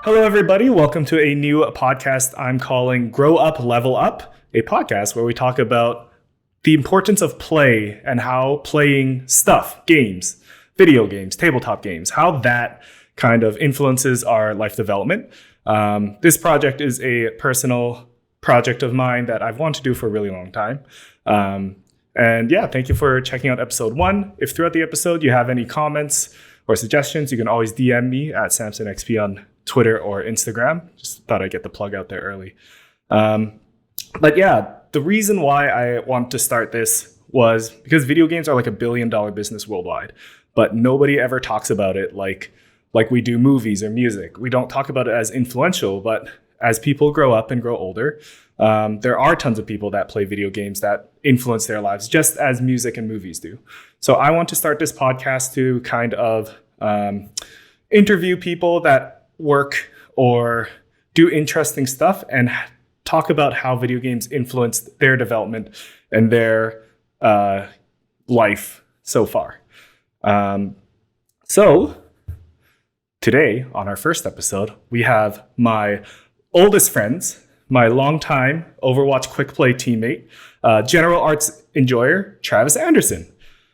Hello, everybody. Welcome to a new podcast I'm calling Grow Up, Level Up, a podcast where we talk about the importance of play and how playing stuff, games, video games, tabletop games, how that kind of influences our life development. This project is a personal project of mine that I've wanted to do for a really long time. And yeah, thank you for checking out episode 1. If throughout the episode you have any comments or suggestions, you can always DM me at SamsonXP on Twitter or Instagram. Just thought I'd get the plug out there early. But yeah, the reason why I want to start this was because video games are like $1 billion business worldwide, but nobody ever talks about it like we do movies or music. We don't talk about it as influential, but as people grow up and grow older, there are tons of people that play video games that influence their lives just as music and movies do. So I want to start this podcast to kind of interview people that work or do interesting stuff and talk about how video games influenced their development and their life so far. So today on our first episode, we have my oldest friends, my longtime Overwatch Quick Play teammate, general arts enjoyer, Travis Anderson.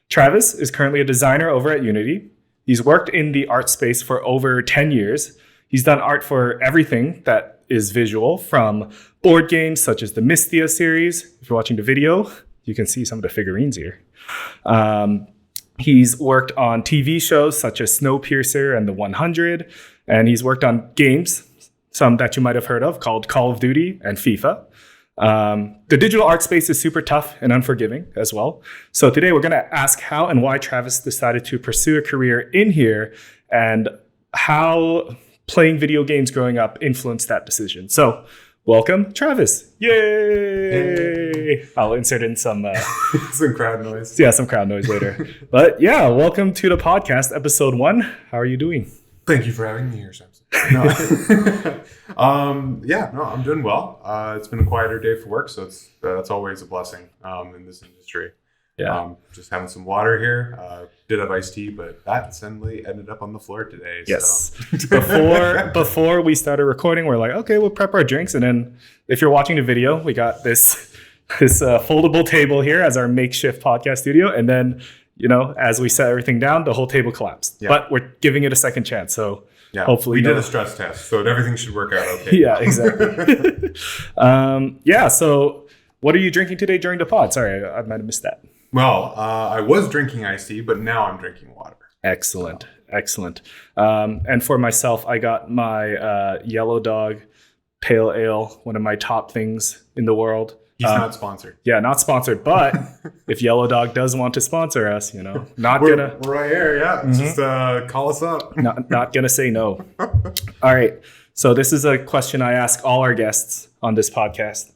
Travis is currently a designer over at Unity. He's worked in the art space for over 10 years. He's done art for everything that is visual, from board games such as the Mysthea series. If you're watching the video, you can see some of the figurines here. He's worked on TV shows such as Snowpiercer and The 100, and he's worked on games, some that you might have heard of, called Call of Duty and FIFA. The digital art space is super tough and unforgiving as well. So today we're going to ask how and why Travis decided to pursue a career in here and how playing video games growing up influenced that decision. So welcome, Travis. Yay! I'll insert in some some crowd noise. Yeah, some crowd noise later. But yeah, welcome to the podcast, episode 1. How are you doing? Thank you for having me here, Samson. No. I'm doing well. It's been a quieter day for work, so that's always a blessing in this industry. Yeah. Just having some water here. Did have iced tea, but that suddenly ended up on the floor today. Yes. So. Before we started recording, we're like, okay, we'll prep our drinks. And then if you're watching the video, we got this foldable table here as our makeshift podcast studio. And then, as we set everything down, the whole table collapsed. Yeah. But we're giving it a second chance. So hopefully we did a stress test, so everything should work out okay. Yeah, exactly. So what are you drinking today during the pod? Sorry, I might have missed that. Well, I was drinking iced tea, but now I'm drinking water. Excellent. And for myself, I got my Yellow Dog Pale Ale, one of my top things in the world. He's not sponsored. Yeah, not sponsored. But if Yellow Dog does want to sponsor us, we're right here. Yeah, mm-hmm. Just call us up. not gonna say no. All right. So this is a question I ask all our guests on this podcast,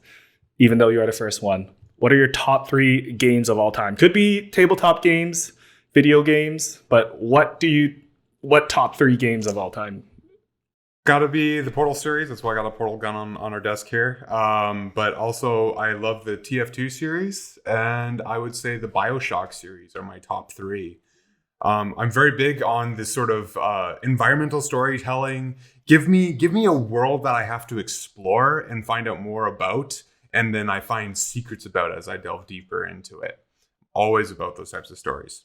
even though you're the first one. What are your top 3 games of all time? Could be tabletop games, video games, but what top 3 games of all time? Gotta be the Portal series. That's why I got a Portal gun on our desk here. But also I love the TF2 series, and I would say the BioShock series are my top 3. I'm very big on this sort of environmental storytelling. Give me a world that I have to explore and find out more about. And then I find secrets about it as I delve deeper into it. Always about those types of stories.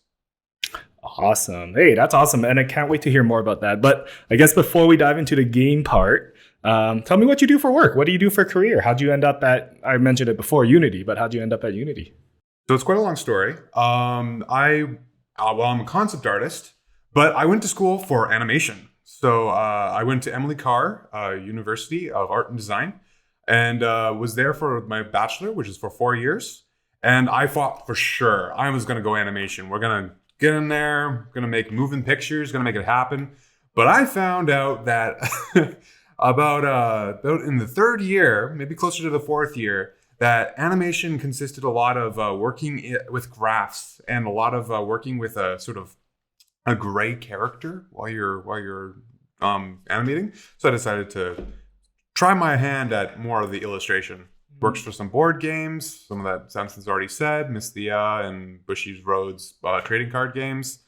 Awesome. Hey, that's awesome. And I can't wait to hear more about that. But I guess before we dive into the game part, tell me what you do for work. What do you do for a career? How'd you end up I mentioned it before, Unity, but how'd you end up at Unity? So it's quite a long story. I'm a concept artist, but I went to school for animation. So I went to Emily Carr University of Art and Design. And was there for my bachelor, which is for 4 years. And I thought for sure I was going to go animation. We're going to get in there, going to make moving pictures, going to make it happen. But I found out that about in the 3rd year, maybe closer to the 4th year, that animation consisted a lot of working with graphs and a lot of working with a sort of a gray character while you're animating. So I decided to try my hand at more of the illustration. Works for some board games, some of that Samson's already said, Mysthea and Bushy's Roads trading card games.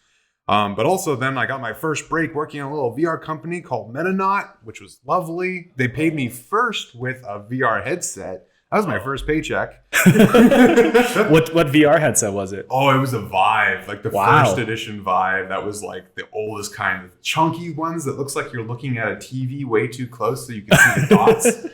But also then I got my first break working in a little VR company called Metanaut, which was lovely. They paid me first with a VR headset. That was my first paycheck. What VR headset was it? Oh, it was a Vive, like the first edition Vive. That was like the oldest kind of chunky ones that looks like you're looking at a TV way too close so you can see the dots.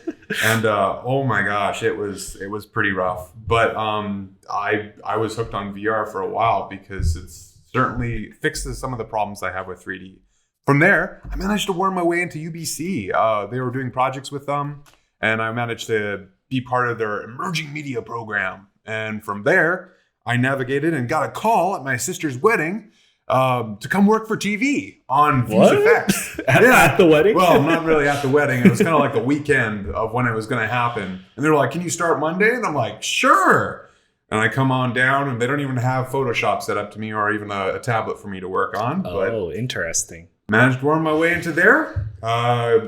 And oh my gosh, it was pretty rough. But I was hooked on VR for a while because it's certainly fixes some of the problems I have with 3D. From there, I managed to worm my way into UBC. They were doing projects with them, and I managed to be part of their emerging media program. And from there, I navigated and got a call at my sister's wedding to come work for TV on Views Effects. At the wedding? Well, not really at the wedding. It was kind of like the weekend of when it was going to happen. And they were like, can you start Monday? And I'm like, sure. And I come on down, and they don't even have Photoshop set up to me or even a tablet for me to work on. Oh, interesting. Managed to worm my way into there.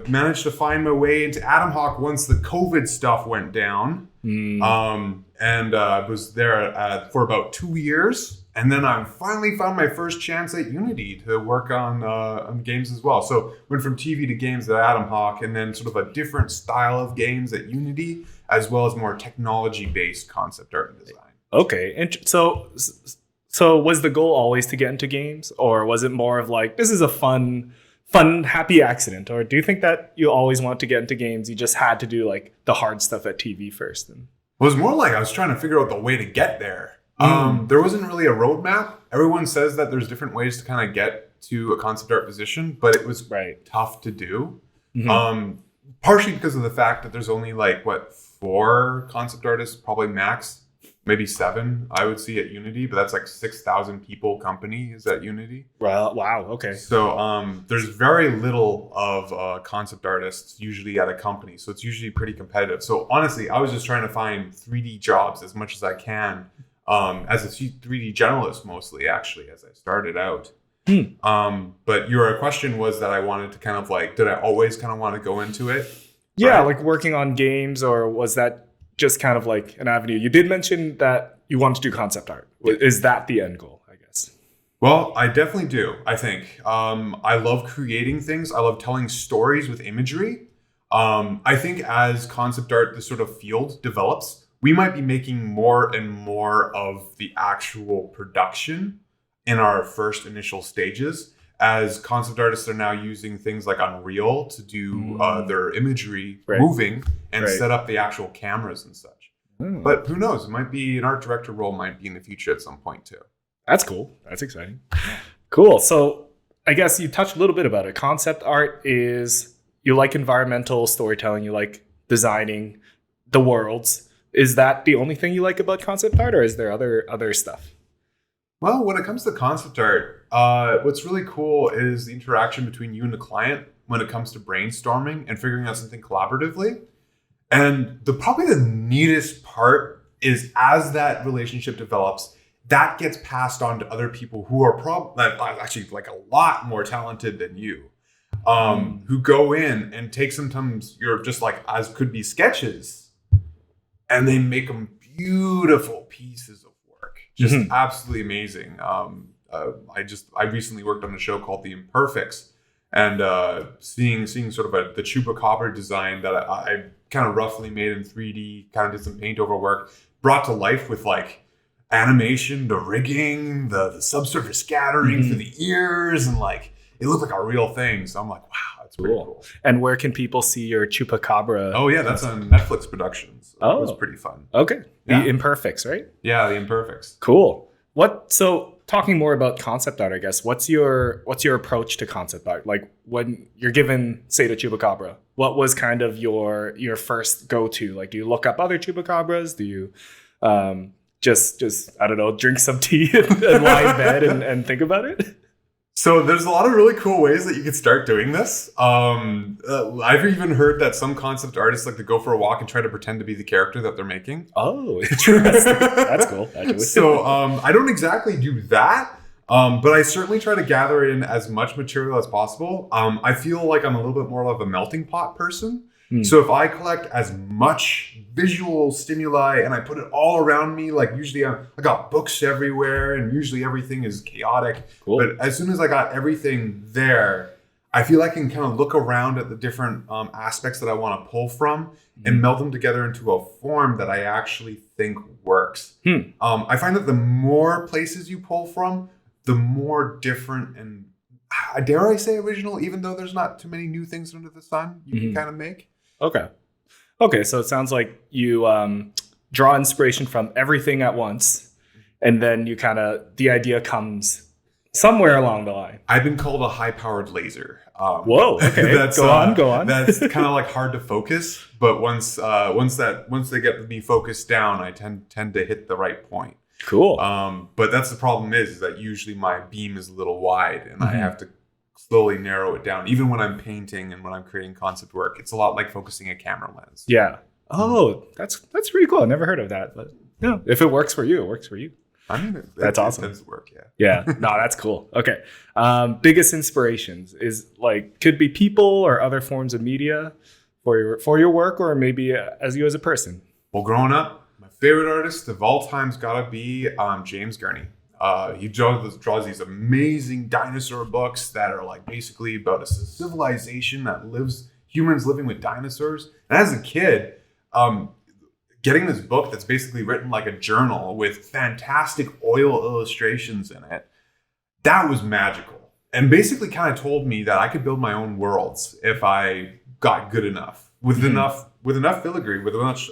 Managed to find my way into Atom Hawk once the COVID stuff went down. And was there for about 2 years. And then I finally found my first chance at Unity to work on games as well. So went from TV to games at Atom Hawk, and then sort of a different style of games at Unity, as well as more technology-based concept art and design. Okay, and so was the goal always to get into games, or was it more of like, this is a fun, happy accident? Or do you think that you always want to get into games, you just had to do like the hard stuff at TV first? It was more like I was trying to figure out the way to get there. There wasn't really a roadmap. Everyone says that there's different ways to kind of get to a concept art position, but it was tough to do. Partially because of the fact that there's only 4 concept artists, probably max. Maybe 7, I would see at Unity, but that's like 6,000 people company is at Unity. Well, wow, okay. So there's very little of concept artists usually at a company, so it's usually pretty competitive. So honestly, I was just trying to find 3D jobs as much as I can, as a 3D generalist mostly, actually, as I started out. But your question was that I wanted to kind of did I always kind of want to go into it? Yeah, right? Like working on games, or was that just kind of like an avenue? You did mention that you want to do concept art. Is that the end goal, I guess? Well, I definitely do, I think. I love creating things. I love telling stories with imagery. I think as concept art, this sort of field develops, we might be making more and more of the actual production in our first initial stages. As concept artists are now using things like Unreal to do their imagery moving and set up the actual cameras and such. But who knows? It might be an art director role might be in the future at some point too. That's cool. That's exciting. Cool. So I guess you touched a little bit about it. Concept art is, you like environmental storytelling, you like designing the worlds. Is that the only thing you like about concept art, or is there other stuff? Well, when it comes to concept art, what's really cool is the interaction between you and the client when it comes to brainstorming and figuring out something collaboratively. And probably the neatest part is as that relationship develops, that gets passed on to other people who are actually a lot more talented than you, who go in and take sometimes your just as could be sketches, and they make them beautiful pieces of work. Just absolutely amazing. I recently worked on a show called The Imperfects, and seeing sort of the chupacabra design that I kind of roughly made in 3D, kind of did some paint over work, brought to life with animation, the rigging, the subsurface scattering for the ears, and it looked like a real thing. So I'm like, wow, that's pretty cool. And where can people see your chupacabra? Oh yeah, that's on Netflix Productions. So it was pretty fun. Okay. Yeah. The Imperfects, right? Yeah, The Imperfects. Cool. So talking more about concept art, I guess, what's your approach to concept art? Like when you're given, say, the chupacabra, what was kind of your first go-to? Like, do you look up other chupacabras? Do you just I don't know, drink some tea and lie in bed and think about it? So there's a lot of really cool ways that you could start doing this. I've even heard that some concept artists like to go for a walk and try to pretend to be the character that they're making. Oh, interesting. That's cool, actually. So I don't exactly do that, but I certainly try to gather in as much material as possible. I feel like I'm a little bit more of a melting pot person. So if I collect as much visual stimuli and I put it all around me, like usually I got books everywhere and usually everything is chaotic. Cool. But as soon as I got everything there, I feel I can kind of look around at the different aspects that I want to pull from and meld them together into a form that I actually think works. I find that the more places you pull from, the more different and, dare I say, original, even though there's not too many new things under the sun, you can kind of make. Okay, so it sounds like you draw inspiration from everything at once, and then you the idea comes somewhere along the line. I've been called a high-powered laser. Whoa, okay, go on. That's kind of like hard to focus, but once they get me focused down, I tend to hit the right point. Cool. But that's the problem is that usually my beam is a little wide, and I have to slowly narrow it down. Even when I'm painting and when I'm creating concept work, it's a lot like focusing a camera lens. Yeah. Oh, that's pretty cool. I never heard of that, but yeah, if it works for you, it works for you. I mean, that's awesome. It does work, yeah. Yeah. No, that's cool. Okay. Biggest inspirations is could be people or other forms of media for your work, or maybe as you as a person. Well, growing up, my favorite artist of all time's got to be James Gurney. He draws these amazing dinosaur books that are like basically about a civilization that humans living with dinosaurs. And as a kid, getting this book that's basically written like a journal with fantastic oil illustrations in it, that was magical. And basically kind of told me that I could build my own worlds if I got good enough, with enough filigree, with enough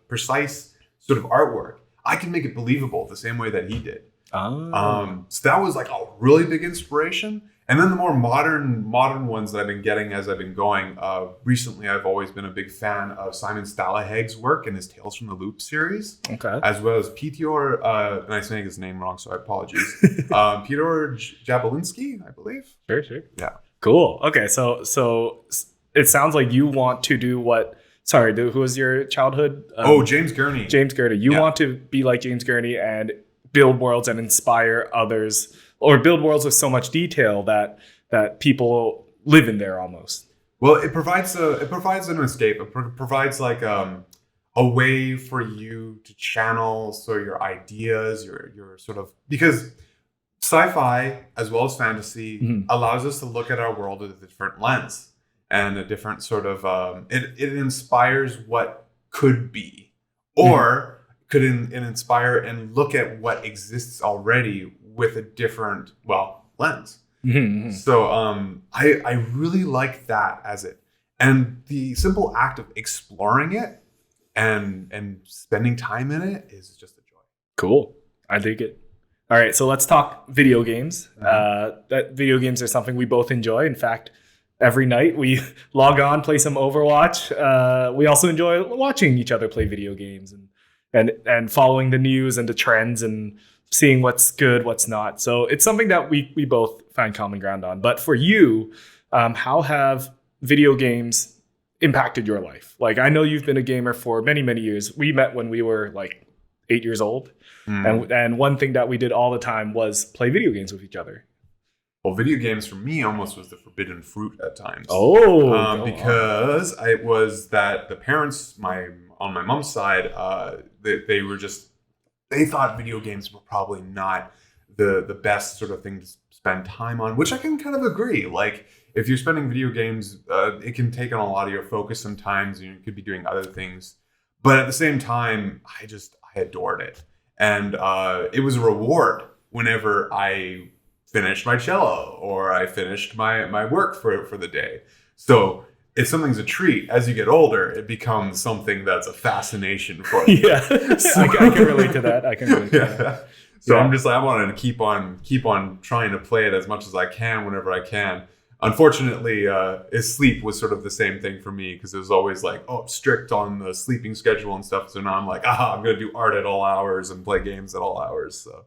precise sort of artwork. I can make it believable the same way that he did. So that was like a really big inspiration. And then the more modern ones that I've been getting as I've been going, recently I've always been a big fan of Simon Stalaheg's work and his Tales from the Loop series. Okay. As well as Peter, and I'm saying his name wrong, so I apologize. Peter Jabelinski, I believe. Sure. Yeah. Cool. Okay, so it sounds like you want to do what... Sorry, who was your childhood? James Gurney. James Gurney. You want to be like James Gurney and build worlds and inspire others, or build worlds with so much detail that people live in there almost. Well, it provides an escape. It provides like a way for you to channel your ideas, your sort of, because sci-fi as well as fantasy allows us to look at our world with a different lens and a different sort of it inspires what could be, or could inspire and look at what exists already with a different lens. So I really like that as it, and the simple act of exploring it and spending time in it is just a joy. Cool. I dig it. All right, so let's talk video games. That video games are something we both enjoy. In fact, every night we log on, play some Overwatch. We also enjoy watching each other play video games and following the news and the trends and seeing what's good, what's not. So it's something that we both find common ground on. But for you, how have video games impacted your life? Like, I know you've been a gamer for many, many years. We met when we were like 8 years old. And one thing that we did all the time was play video games with each other. Well, video games for me almost was the forbidden fruit at times. Because it was that the parents, on my mom's side, they thought video games were probably not the best sort of thing to spend time on, which I can kind of agree. Like, if you're spending video games, it can take on a lot of your focus sometimes, and you could be doing other things. But at the same time, I adored it. And it was a reward whenever I finished my cello or I finished my work for the day. So if something's a treat, as you get older, it becomes something that's a fascination for you. Yeah, so, I can relate to that. So I'm just like, I wanted to keep on trying to play it as much as I can whenever I can. Unfortunately, sleep was sort of the same thing for me, because it was always like, strict on the sleeping schedule and stuff. So now I'm like, I'm going to do art at all hours and play games at all hours. So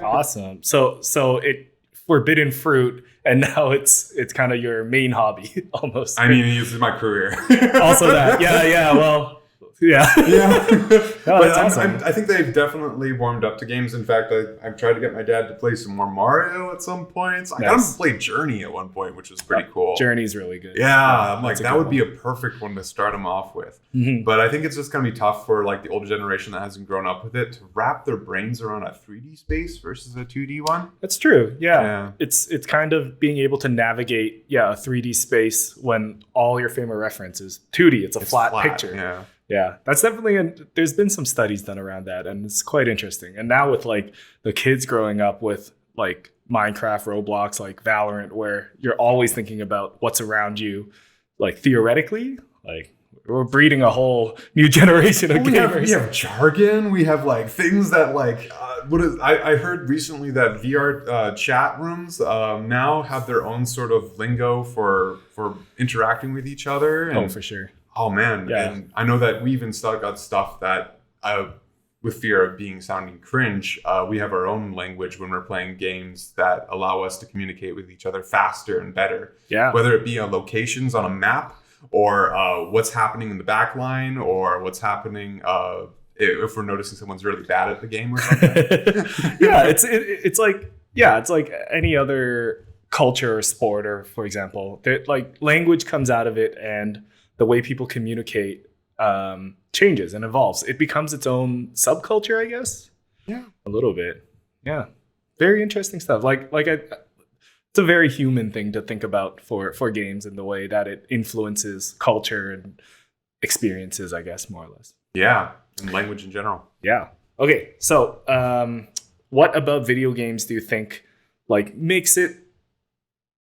awesome. So it forbidden fruit, and now it's kind of your main hobby almost. I mean, this is my career. Also that, yeah. Well, Yeah. Yeah. No, But that's awesome. I think they've definitely warmed up to games. In fact, I've tried to get my dad to play some more Mario at some points. I got him to Nice. play Journey at one point, which was pretty cool. Journey's really good. Yeah, I'm like, that's a that good would be one. a perfect one to start them off with. Mhm. But I think it's just going to be tough for like the older generation that hasn't grown up with it to wrap their brains around a 3D space versus a 2D one. That's true. Yeah. Yeah. It's kind of being able to navigate, a 3D space when all your frame of reference is 2D. It's a flat picture. Yeah. Yeah, that's definitely, there's been some studies done around that, and it's quite interesting. And now with like the kids growing up with like Minecraft, Roblox, like Valorant, where you're always thinking about what's around you, like theoretically, like we're breeding a whole new generation of gamers. We have jargon. We have like things that like I heard recently that VR chat rooms now have their own sort of lingo for interacting with each other. And, For sure. oh man, Yeah. and I know that we even still got stuff that with fear of sounding cringe, we have our own language when we're playing games that allow us to communicate with each other faster and better. Yeah. Whether it be locations on a map, or what's happening in the back line, or what's happening if we're noticing someone's really bad at the game or something. It's like any other culture or sport, or for example, like language comes out of it, and the way people communicate changes and evolves. It becomes its own subculture, I guess. Yeah, a little bit. Yeah, very interesting stuff. It's a very human thing to think about for games, and the way that it influences culture and experiences, I guess, more or less. Yeah, and language in general. Yeah. Okay. So, what about video games do you think like makes it,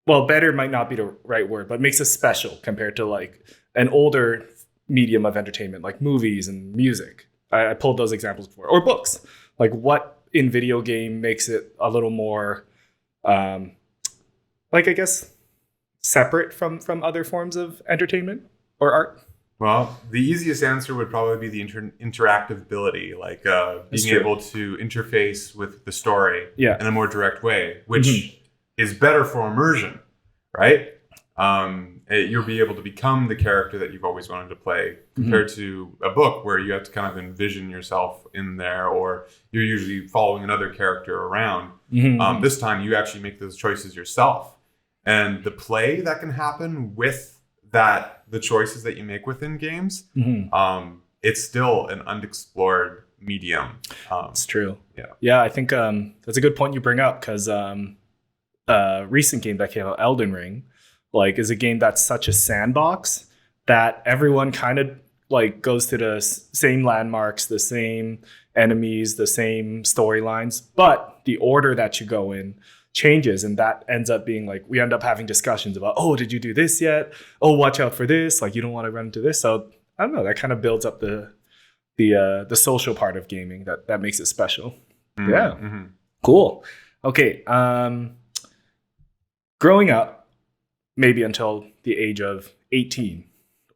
well, better might not be the right word, but makes it special compared to like an older medium of entertainment, like movies and music? I pulled those examples before, or books. Like, what in video game makes it a little more, I guess, separate from other forms of entertainment or art? Well, the easiest answer would probably be the interactability, like being able to interface with the story in a more direct way, which is better for immersion, right? You'll be able to become the character that you've always wanted to play, compared to a book where you have to kind of envision yourself in there, or you're usually following another character around. This time you actually make those choices yourself. And the play that can happen with the choices that you make within games, it's still an unexplored medium. It's true. Yeah. Yeah, I think that's a good point you bring up, because a recent game that came out, Elden Ring, like is a game that's such a sandbox that everyone kind of like goes to the same landmarks, the same enemies, the same storylines, but the order that you go in changes, and that ends up being like, we end up having discussions about, oh, did you do this yet? Oh, watch out for this, like you don't want to run into this. So I don't know, that kind of builds up the social part of gaming that makes it special. Cool. Okay. Growing up, maybe until the age of 18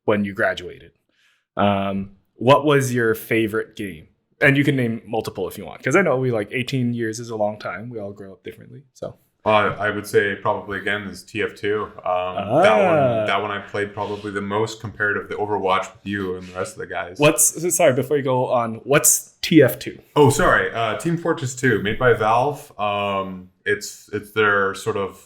when you graduated, what was your favorite game? And you can name multiple if you want, because I know we 18 years is a long time. We all grow up differently. So I would say probably again is TF2. That one I played probably the most compared to the Overwatch with you and the rest of the guys. Sorry, before you go on, what's TF2? Oh, sorry. Team Fortress 2, made by Valve. It's their sort of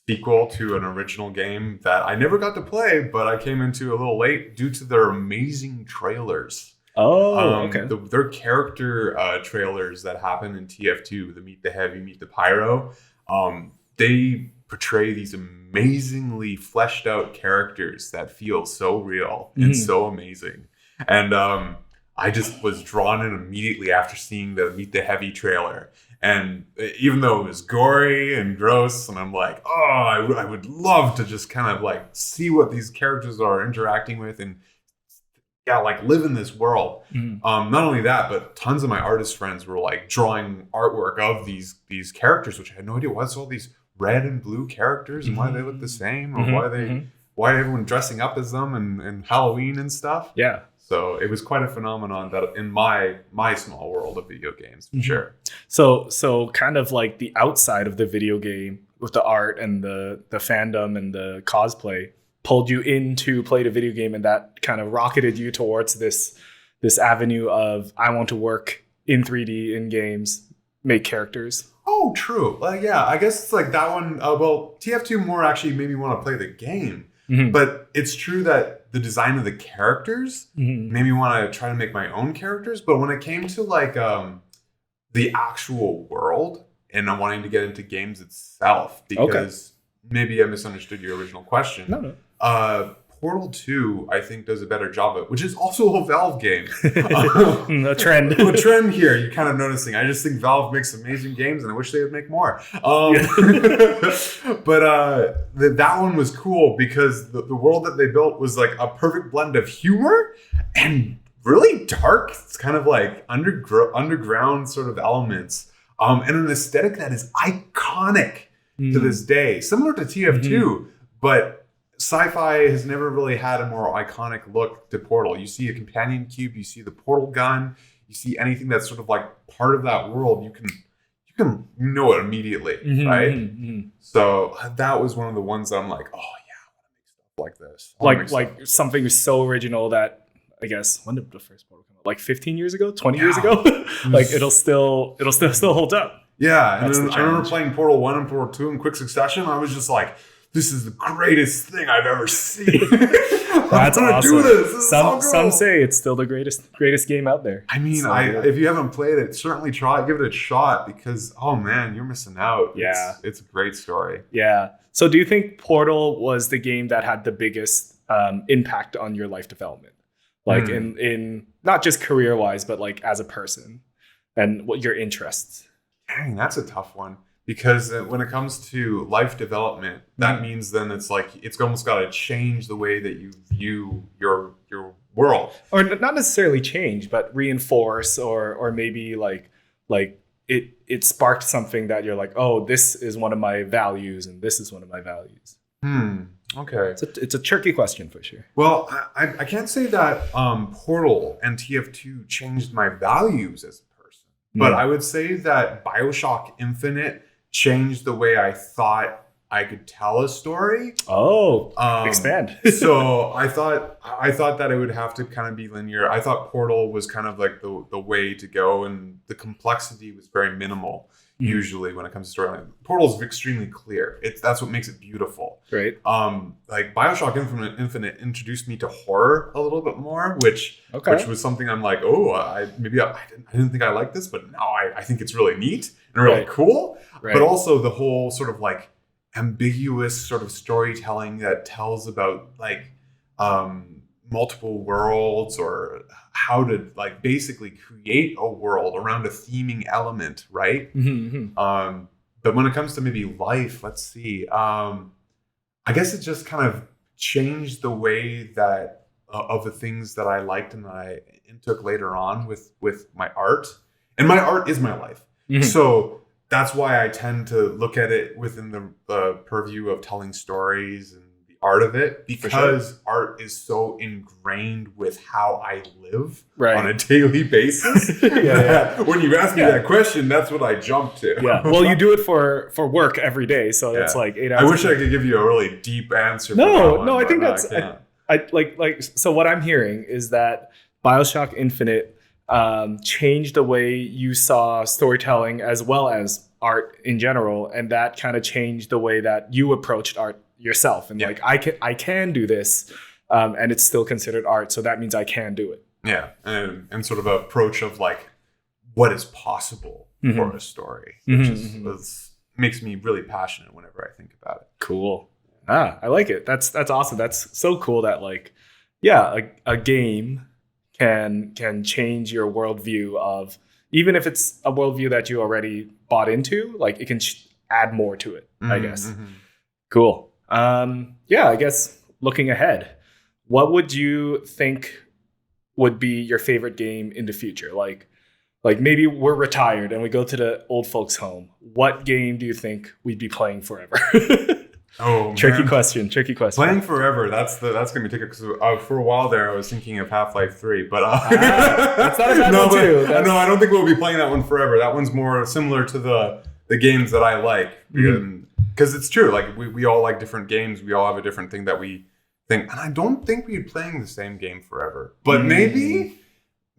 sequel to an original game that I never got to play, but I came into a little late due to their amazing trailers. Oh, okay. Their character trailers that happen in TF2, the Meet the Heavy, Meet the Pyro, they portray these amazingly fleshed out characters that feel so real and so amazing. And I just was drawn in immediately after seeing the Meet the Heavy trailer. And even though it was gory and gross, and I'm like, oh, I would love to just kind of like see what these characters are interacting with and live in this world. Not only that, but tons of my artist friends were like drawing artwork of these characters, which I had no idea what's all these red and blue characters and why they look the same, or why everyone dressing up as them and Halloween and stuff. Yeah. So it was quite a phenomenon that in my small world of video games, for sure. So kind of like the outside of the video game with the art and the fandom and the cosplay pulled you in to play the video game, and that kind of rocketed you towards this this avenue of I want to work in 3D in games, make characters. Oh, true. Yeah, I guess it's like that one. Well, TF2 more actually made me want to play the game. But it's true that the design of the characters made me want to try to make my own characters. But when it came to like the actual world and wanting to get into games itself, because maybe I misunderstood your original question. No. Portal 2, I think, does a better job of it, which is also a Valve game. A trend. A trend here, you're kind of noticing. I just think Valve makes amazing games, and I wish they would make more. But that one was cool because the world that they built was like a perfect blend of humor and really dark. It's kind of like underground sort of elements, and an aesthetic that is iconic to this day, similar to TF2, but sci-fi has never really had a more iconic look to Portal. You see a companion cube, you see the portal gun, you see anything that's sort of like part of that world, you can know it immediately, right? So that was one of the ones that I'm like, oh yeah, I want to make stuff like this. Like something so original that I guess when did the first Portal come out? Like 15 years ago, 20 years ago? Like it'll still hold up. Yeah, and then I remember playing Portal 1 and Portal 2 in quick succession. I was just like, this is the greatest thing I've ever seen. That's awesome. Do this. Some say it's still the greatest game out there. I mean, if you haven't played it, certainly give it a shot because, oh man, you're missing out. Yeah. It's a great story. Yeah. So do you think Portal was the game that had the biggest impact on your life development? Like in not just career-wise, but like as a person and what your interests? Dang, that's a tough one. Because when it comes to life development, that means then it's like it's almost got to change the way that you view your world, or not necessarily change, but reinforce, or maybe like it sparked something that you're like, oh, this is one of my values, and this is one of my values. Okay, it's a tricky question for sure. Well, I can't say that Portal and TF2 changed my values as a person, but I would say that BioShock Infinite changed the way I thought I could tell a story. Oh, expand. So I thought that it would have to kind of be linear. I thought Portal was kind of like the way to go, and the complexity was very minimal. Usually when it comes to storyline, Portal is extremely clear. That's what makes it beautiful. Right. Like BioShock Infinite introduced me to horror a little bit more, which was something I'm like, oh, I didn't think I liked this, but now I think it's really neat and really cool. Right. But also the whole sort of like ambiguous sort of storytelling that tells about like multiple worlds, or how to like basically create a world around a theming element, right? But when it comes to maybe life, let's see. I guess it just kind of changed the way that of the things that I liked and that I took later on with my art. And my art is my life. So that's why I tend to look at it within the purview of telling stories and the art of it, because art is so ingrained with how I live on a daily basis. When you ask me that question, that's what I jump to. Well, you do it for work every day, so it's like 8 hours. I wish I could give you a really deep answer. I think that's I like. So what I'm hearing is that BioShock Infinite changed the way you saw storytelling as well as art in general, and that kind of changed the way that you approached art yourself. And like I can do this, and it's still considered art, so that means I can do it. And sort of an approach of like what is possible for a story, which makes me really passionate whenever I think about it. Cool. I like it. That's awesome. That's so cool that like a game can change your worldview of, even if it's a worldview that you already bought into, like it can add more to it, I guess. Cool. I guess looking ahead, what would you think would be your favorite game in the future? Like maybe we're retired and we go to the old folks' home. What game do you think we'd be playing forever? Oh, tricky question. Playing forever. That's gonna be tricky. Because for a while there, I was thinking of Half-Life 3, but that's not a bad one too. No, I don't think we'll be playing that one forever. That one's more similar to the games that I like, because it's true. Like we all like different games. We all have a different thing that we think, and I don't think we'd be playing the same game forever. But maybe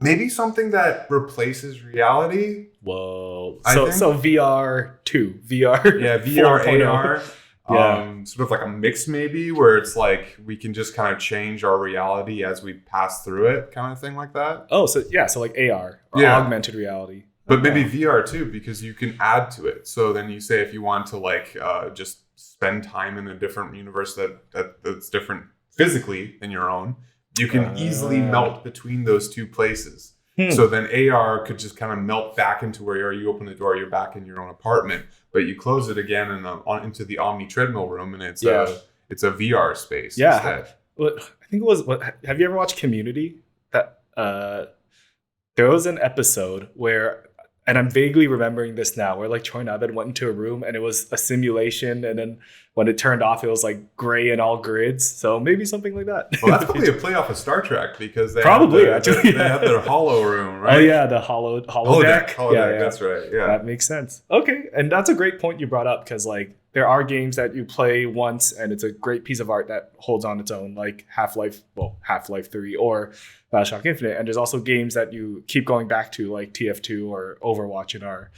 maybe something that replaces reality. Whoa. I So think. so VR 2, VR. Yeah, VR, 4.0. AR. Yeah. Sort of like a mix maybe where it's like we can just kind of change our reality as we pass through it, kind of thing like that. Oh, so yeah, so like AR or Yeah. augmented reality. But maybe VR too, because you can add to it. So then you say if you want to like just spend time in a different universe that's different physically than your own, you can easily melt between those two places. So then AR could just kind of melt back into where you are. You open the door, you're back in your own apartment, but you close it again and into the Omni treadmill room, and it's a VR space. Yeah. Instead. What I think it was. Have you ever watched Community? That there was an episode where, and I'm vaguely remembering this now, where like Troy and Abed went into a room and it was a simulation, and then when it turned off, it was like gray and all grids. So maybe something like that. Well, that's probably a play off of Star Trek because they Probably, have actually. they have their hollow room, right? Oh yeah, the holodeck. Holodeck, that's right. Yeah, that makes sense. Okay, and that's a great point you brought up because like there are games that you play once and it's a great piece of art that holds on its own, like Half-Life 3 or Bioshock Infinite. And there's also games that you keep going back to, like TF2 or Overwatch in our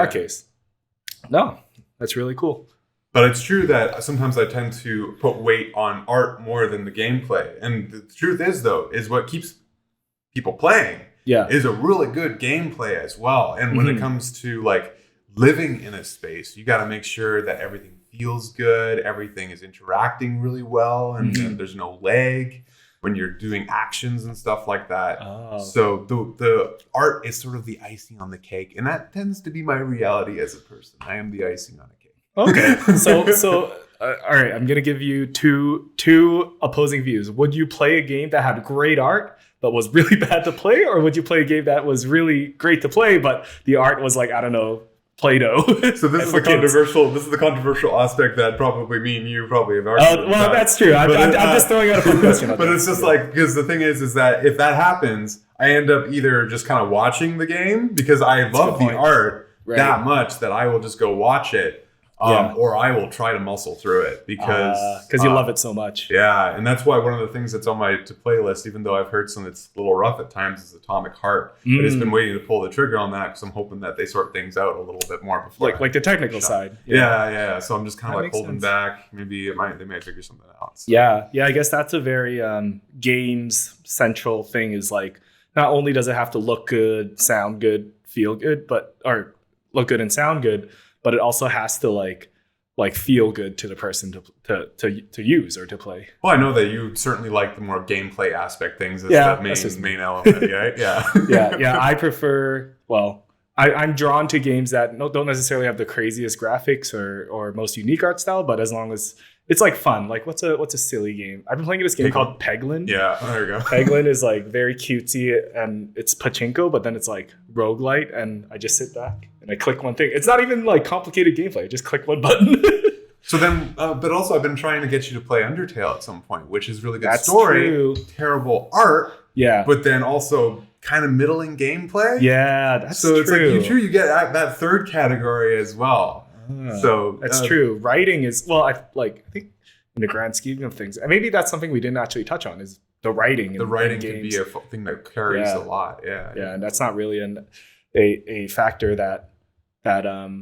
case. No, that's really cool. But it's true that sometimes I tend to put weight on art more than the gameplay. And the truth is, though, is what keeps people playing is a really good gameplay as well. And when it comes to like living in a space, you got to make sure that everything feels good, everything is interacting really well, and there's no lag when you're doing actions and stuff like that. So the art is sort of the icing on the cake, and that tends to be my reality as a person. I am the icing on a cake. Okay, so all right, I'm gonna give you two opposing views. Would you play a game that had great art but was really bad to play, or would you play a game that was really great to play but the art was like, I don't know, Play-Doh? So this is the controversial. This is the controversial aspect that probably me and you probably have argued. Well, that's true. I'm just throwing out a fun question. But it's just like, because the thing is that if that happens, I end up either just kind of watching the game because I love the art that much that I will just go watch it. Or I will try to muscle through it because you love it so much. Yeah, and that's why one of the things that's on my to play list, even though I've heard some that's a little rough at times, is Atomic Heart. But it's been waiting to pull the trigger on that because I'm hoping that they sort things out a little bit more before. Like the technical side. Yeah. So I'm just kind of like holding back. Maybe they might figure something out. So. Yeah. I guess that's a very games central thing. Is like not only does it have to look good, sound good, feel good, or look good and sound good, but it also has to like feel good to the person to use or to play. Well, I know that you certainly like the more gameplay aspect things as the main element. Right? Yeah. I prefer. Well, I'm drawn to games that don't necessarily have the craziest graphics or most unique art style, but as long as it's like fun. Like what's a silly game? I've been playing this game called Peglin. Yeah, there you go. Peglin is like very cutesy and it's pachinko, but then it's like roguelite, and I just sit back and I click one thing. It's not even like complicated gameplay. I just click one button. So then, but also I've been trying to get you to play Undertale at some point, which is really good That's story, true. Terrible art, but then also kind of middling gameplay. Yeah, that's so true. It's like you get that third category as well. So that's true. Writing is I think in the grand scheme of things, and maybe that's something we didn't actually touch on is the writing. The writing can be a thing that carries a lot. Yeah, and that's not really a factor that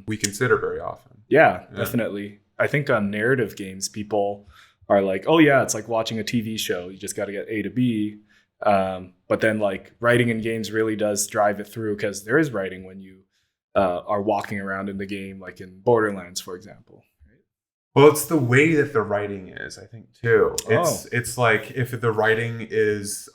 we consider very often. Yeah, definitely. I think on narrative games, people are like, oh yeah, it's like watching a TV show. You just got to get A to B. But then like writing in games really does drive it through because there is writing when you are walking around in the game, like in Borderlands, for example. Well, it's the way that the writing is, I think, too. It's like if the writing is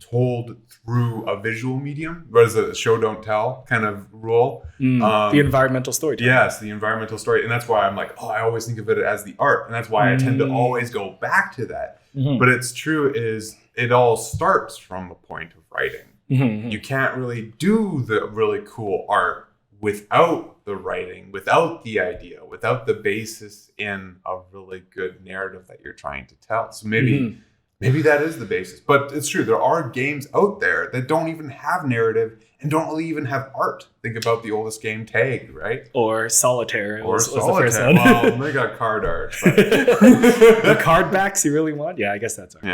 told through a visual medium, what is it, a show don't tell kind of rule. The environmental storytelling. Yes, the environmental story. And that's why I'm like, I always think of it as the art. And that's why I tend to always go back to that. But it's true is it all starts from a point of writing. You can't really do the really cool art without the writing, without the idea, without the basis in a really good narrative that you're trying to tell. So maybe that is the basis. But it's true, there are games out there that don't even have narrative and don't really even have art. Think about the oldest game, Tag, right? Or Solitaire. Solitaire. Well, they got card art. But the card backs you really want? Yeah, I guess that's art.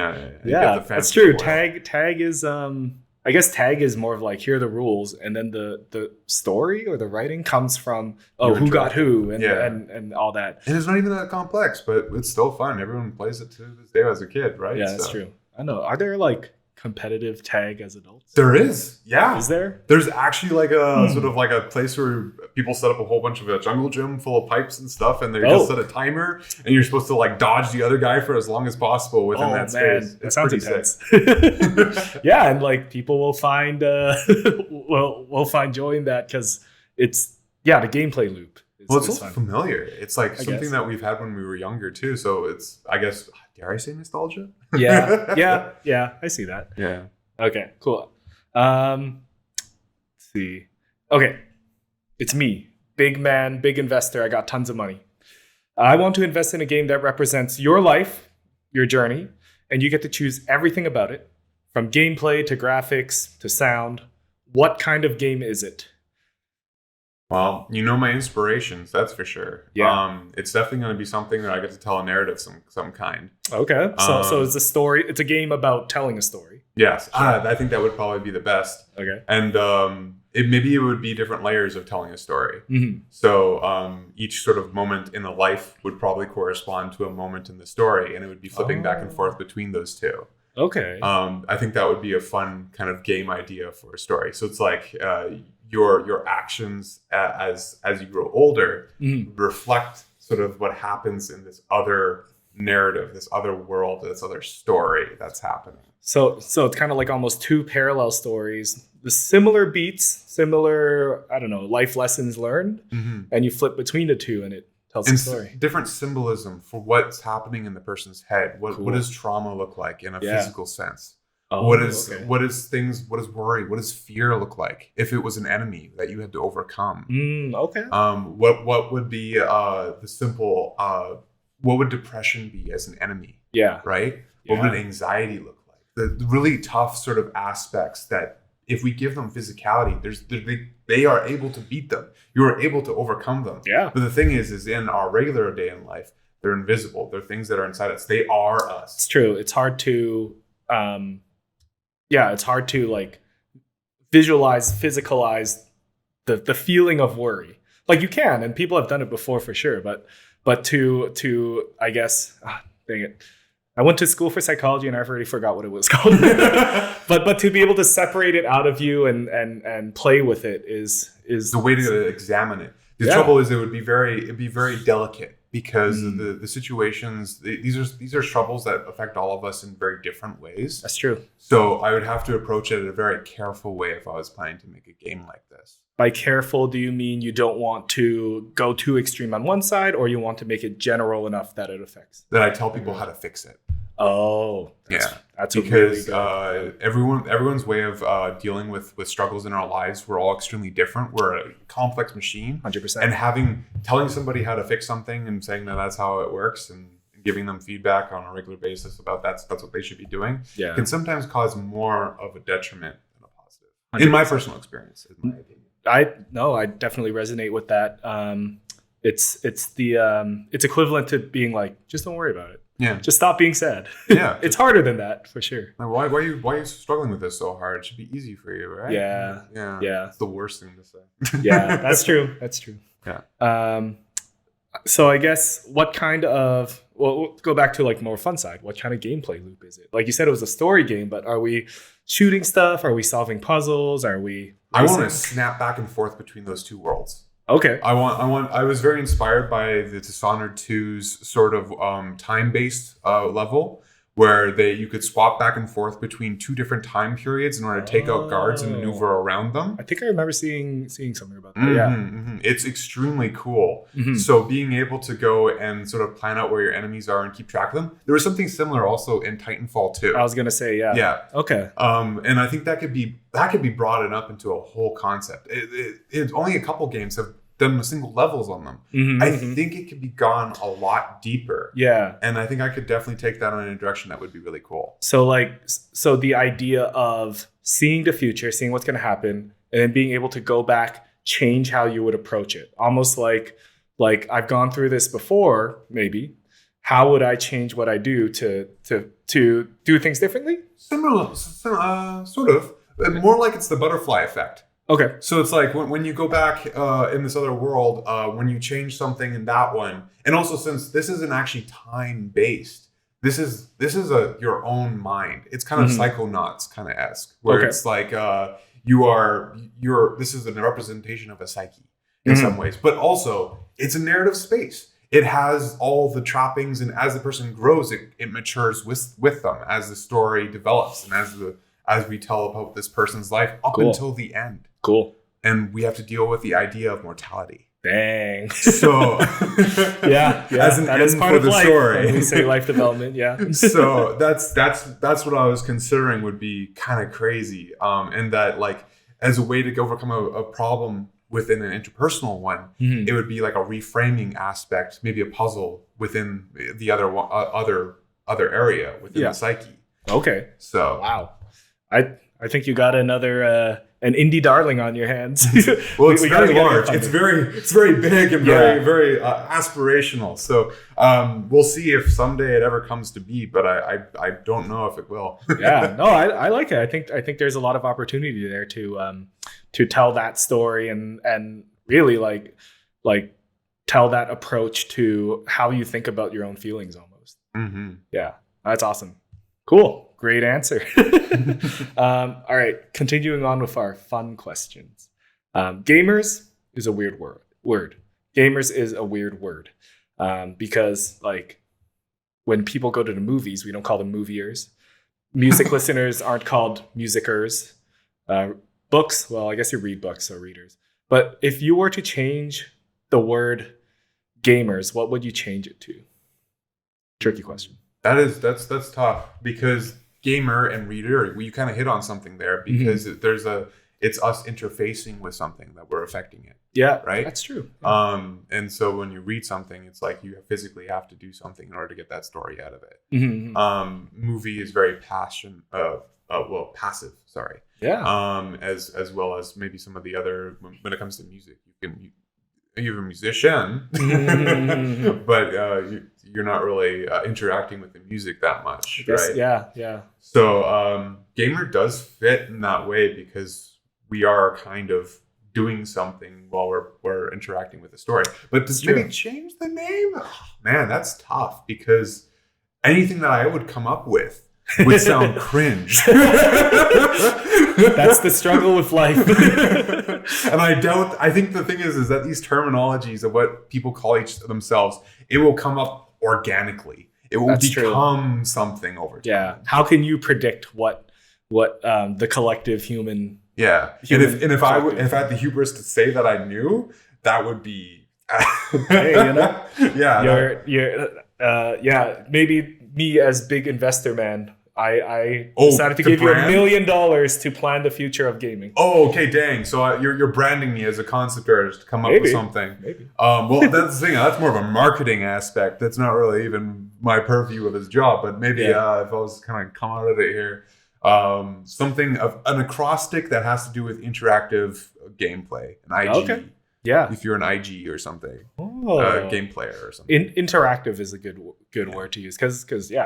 Yeah, that's true. Tag is I guess tag is more of like, here are the rules, and then the story or the writing comes from who got who and all that. And it's not even that complex, but it's still fun. Everyone plays it to this day as a kid, right? Yeah, that's true. I know. Are there like competitive tag as adults? There is, yeah. Is there? There's actually like a sort of like a place where people set up a whole bunch of a jungle gym full of pipes and stuff, and they just set a timer, and you're supposed to like dodge the other guy for as long as possible within that space. That sounds intense. Yeah, and like people will find will find joy in that because it's the gameplay loop. Well, it's also familiar. It's like something that we've had when we were younger too. So it's, I guess, dare I say nostalgia? Yeah. I see that. Yeah. Okay, cool. Let's see. Okay, it's me, big man, big investor. I got tons of money. I want to invest in a game that represents your life, your journey, and you get to choose everything about it, from gameplay to graphics to sound. What kind of game is it? Well, you know my inspirations, that's for sure. Yeah. It's definitely going to be something that I get to tell a narrative some kind. Okay. So it's a story. It's a game about telling a story. Yes. I think that would probably be the best. Okay. And it would be different layers of telling a story. Mm-hmm. So each sort of moment in the life would probably correspond to a moment in the story, and it would be flipping back and forth between those two. Okay. I think that would be a fun kind of game idea for a story. So it's like your actions as you grow older reflect sort of what happens in this other narrative, this other world, this other story that's happening. So it's kind of like almost two parallel stories, the similar beats, similar, I don't know, life lessons learned, and you flip between the two and it tells the story. Different symbolism for what's happening in the person's head. What does trauma look like in a physical sense? What is worry? What does fear look like if it was an enemy that you had to overcome? What would be the simple? What would depression be as an enemy? Yeah. Right. What would anxiety look like? The really tough sort of aspects that if we give them physicality, they are able to beat them. You are able to overcome them. Yeah. But the thing is in our regular day in life, they're invisible. They're things that are inside us. They are us. It's true. It's hard to. It's hard to like visualize, physicalize the feeling of worry. Like you can, and people have done it before for sure. But to I guess, dang it, I went to school for psychology and I've already forgot what it was called. but to be able to separate it out of you and play with it is the way to examine it. The trouble is it'd be very delicate. Because the situations, these are troubles that affect all of us in very different ways. That's true. So I would have to approach it in a very careful way if I was planning to make a game like this. By careful, do you mean you don't want to go too extreme on one side, or you want to make it general enough that it affects? That I tell people how to fix it. Oh, that's because everyone's way of dealing with struggles in our lives, we're all extremely different. We're a complex machine, 100%. And telling somebody how to fix something and saying that that's how it works and giving them feedback on a regular basis about that's what they should be doing can sometimes cause more of a detriment than a positive. 100%. In my personal experience, in my opinion. I definitely resonate with that. It's equivalent to being like, just don't worry about it. Yeah. Just stop being sad. Yeah. It's harder than that for sure. Like, why are you struggling with this so hard? It should be easy for you, right? Yeah. It's the worst thing to say. Yeah, that's true. Yeah. So I guess we'll go back to like more fun side. What kind of gameplay loop is it? Like you said, it was a story game, but are we shooting stuff? Are we solving puzzles? Are we I want to snap back and forth between those two worlds. Okay. I was very inspired by the Dishonored 2's sort of time-based level where you could swap back and forth between two different time periods in order to take out guards and maneuver around them. I think I remember seeing something about that. It's extremely cool. Mm-hmm. So being able to go and sort of plan out where your enemies are and keep track of them. There was something similar also in Titanfall 2. I was gonna say, yeah. Yeah. Okay. And I think that could be broadened up into a whole concept. It's only a couple games have done single levels on them. I think it could be gone a lot deeper. Yeah. And I think I could definitely take that in a direction that would be really cool. So the idea of seeing the future, seeing what's going to happen, and then being able to go back, change how you would approach it. Almost like I've gone through this before, maybe. How would I change what I do to do things differently? Similar, sort of. More like it's the butterfly effect. Okay. So it's like when you go back in this other world, when you change something in that one, and also since this isn't actually time based, this is your own mind. It's kind of Psychonauts kind of esque, where it's like this is a representation of a psyche in some ways, but also it's a narrative space. It has all the trappings, and as the person grows, it matures with them as the story develops and as we tell about this person's life up until the end. Cool. And we have to deal with the idea of mortality. Dang. So yeah, as an that end is part for of the life story. when we say life development. Yeah. So that's what I was considering would be kind of crazy. And that like as a way to overcome a problem within an interpersonal one, it would be like a reframing aspect, maybe a puzzle within the other area within the psyche. Okay. So wow, I think you got another an indie darling on your hands. Well, it's very large. It's very big and very aspirational. So we'll see if someday it ever comes to be, but I don't know if it will. Yeah, no, I like it. I think there's a lot of opportunity there to tell that story and really like tell that approach to how you think about your own feelings almost. Yeah, that's awesome. Cool. Great answer. All right. Continuing on with our fun questions. Gamers is a weird word. Gamers is a weird word because like when people go to the movies, we don't call them moviers. Music listeners aren't called musicers. Books, well, I guess you read books, so readers. But if you were to change the word gamers, what would you change it to? Tricky question. That's tough because gamer and reader, you kind of hit on something there because it's us interfacing with something that we're affecting it. Yeah, right. That's true. Yeah. And so when you read something, it's like you physically have to do something in order to get that story out of it. Movie is very passive. Sorry. Yeah. As well as maybe some of the other when it comes to music, you're a musician, but you're not really interacting with the music that much, right? Yeah. So gamer does fit in that way because we are kind of doing something while we're interacting with the story. But to maybe change the name, man, that's tough because anything that I would come up with would sound cringe. That's the struggle with life. And I think the thing is that these terminologies of what people call each themselves, it will come up organically. It will become something over time. Yeah. How can you predict what the collective human? Yeah. If I had the hubris to say that I knew, that would be. Hey, you know. Yeah. Yeah. Maybe me as big investor man. I decided to give you $1 million to plan the future of gaming. Oh, okay, dang. So you're branding me as a concept artist to come up with something. Maybe. Well, that's the thing. That's more of a marketing aspect. That's not really even my purview of his job. But maybe if I was kind of come out of it here, something of an acrostic that has to do with interactive gameplay, an IG. Okay. Yeah. If you're an IG or something, game player or something. Interactive is a good word to use because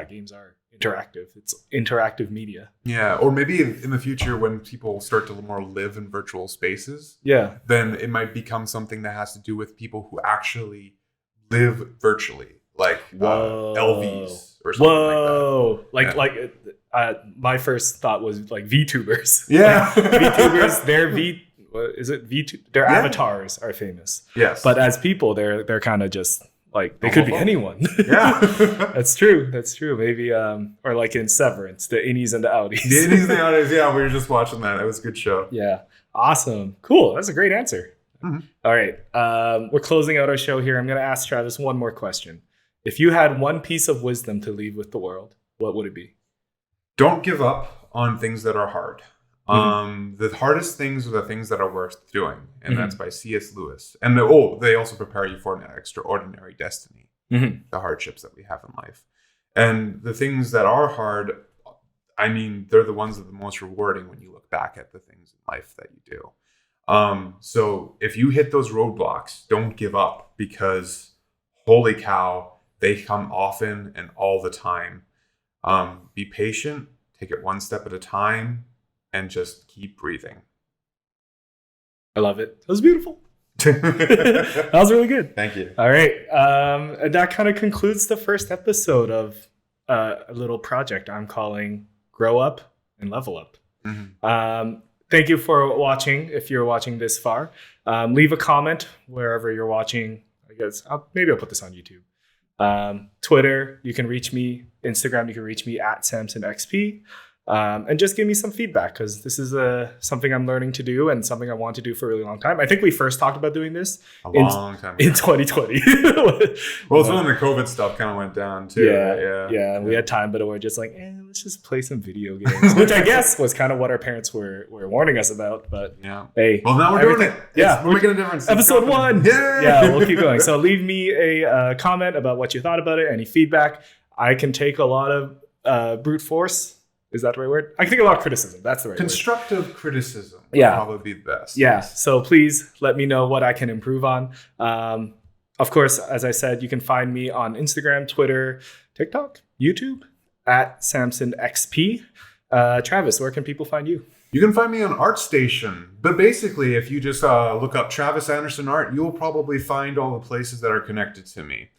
games are interactive. It's interactive media. Yeah, or maybe in the future when people start to more live in virtual spaces, then it might become something that has to do with people who actually live virtually, like LVs or something like that. Like my first thought was like VTubers. Yeah, VTubers. Their avatars are famous. Yes, but as people, they're kind of just. Like they could be anyone. Yeah, that's true. Maybe or like in Severance, the innies and the outies. The innies and the outies. Yeah, we were just watching that. It was a good show. Yeah, awesome, cool. That's a great answer. All right, we're closing out our show here. I'm going to ask Travis one more question. If you had one piece of wisdom to leave with the world, what would it be? Don't give up on things that are hard. The hardest things are the things that are worth doing, and that's by C.S. Lewis. And they also prepare you for an extraordinary destiny, the hardships that we have in life. And the things that are hard, I mean, they're the ones that are the most rewarding when you look back at the things in life that you do. So if you hit those roadblocks, don't give up because holy cow, they come often and all the time. Be patient, take it one step at a time. and just keep breathing. I love it. That was beautiful. That was really good. Thank you. All right. And that kind of concludes the first episode of a little project I'm calling Grow Up and Level Up. Thank you for watching. If you're watching this far, leave a comment wherever you're watching. I guess maybe I'll put this on YouTube. Twitter, you can reach me. Instagram, you can reach me at SamsonXP. And just give me some feedback, because this is something I'm learning to do and something I want to do for a really long time. I think we first talked about doing this a long time ago. In 2020. Well, it's when the COVID stuff kind of went down too. Yeah. We had time, but we're just like, let's just play some video games, which I guess was kind of what our parents were warning us about. But hey, well, now we're doing it. We're making a difference. Episode 1. Yeah, we'll keep going. So leave me a comment about what you thought about it, any feedback. I can take a lot of brute force. Is that the right word? I can take a lot of criticism. That's the right Constructive criticism would probably be the best. Yeah. So please let me know what I can improve on. Of course, as I said, you can find me on Instagram, Twitter, TikTok, YouTube at SamsonXP. Travis, where can people find you? You can find me on ArtStation. But basically, if you just look up Travis Anderson Art, you'll probably find all the places that are connected to me.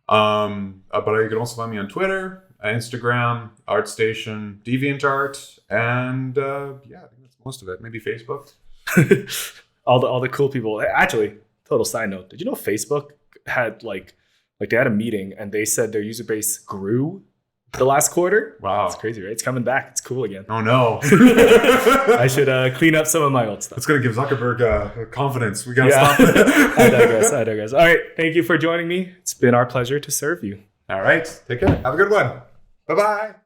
But you can also find me on Twitter, Instagram, ArtStation, DeviantArt, and I think that's most of it. Maybe Facebook. all the cool people. Actually, total side note: did you know Facebook had like they had a meeting and they said their user base grew the last quarter? Wow, it's crazy, right? It's coming back. It's cool again. Oh no! I should clean up some of my old stuff. It's gonna give Zuckerberg confidence. We gotta stop. I digress. All right, thank you for joining me. It's been our pleasure to serve you. All right, take care. Have a good one. Bye-bye.